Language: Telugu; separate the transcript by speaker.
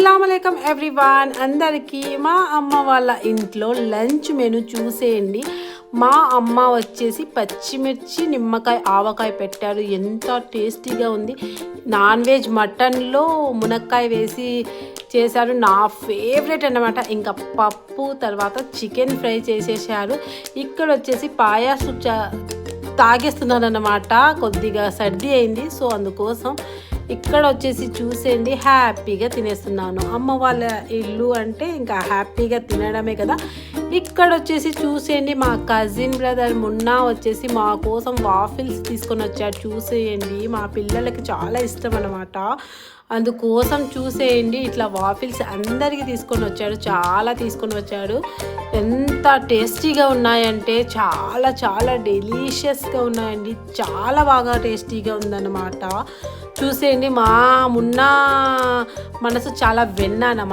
Speaker 1: అస్సలాముఅలైకుం ఎవ్రీవన్, అందరికీ మా అమ్మ వాళ్ళ ఇంట్లో లంచ్ మెను చూసేయండి. మా అమ్మ వచ్చేసి పచ్చిమిర్చి నిమ్మకాయ ఆవకాయ పెట్టారు. ఎంత టేస్టీగా ఉంది. నాన్ వెజ్ మటన్లో మునక్కాయ వేసి చేశారు. నా ఫేవరెట్ అన్నమాట. ఇంకా పప్పు తర్వాత చికెన్ ఫ్రై చేసేసారు. ఇక్కడ వచ్చేసి పాయాసం తాగేస్తున్నాను అన్నమాట. కొద్దిగా సర్ది అయింది, సో అందుకోసం ఇక్కడ వచ్చేసి చూసేయండి, హ్యాపీగా తినేస్తున్నాను. అమ్మ వాళ్ళ ఇల్లు అంటే ఇంకా హ్యాపీగా తినడమే కదా. ఇక్కడ వచ్చేసి చూసేయండి, మా కజిన్ బ్రదర్ మున్నా వచ్చేసి మా కోసం వాఫిల్స్ తీసుకొని వచ్చాడు. చూసేయండి, మా పిల్లలకి చాలా ఇష్టం అన్నమాట. అందుకోసం చూసేయండి, ఇట్లా వాఫిల్స్ అందరికీ తీసుకొని వచ్చాడు. చాలా తీసుకొని వచ్చాడు. ఎంత టేస్టీగా ఉన్నాయంటే చాలా చాలా డెలీషియస్గా ఉన్నాయండి. చాలా బాగా టేస్టీగా ఉందన్నమాట. చూసేయండి, మా మున్నా మనసు చాలా వెన్న అన్నమాట.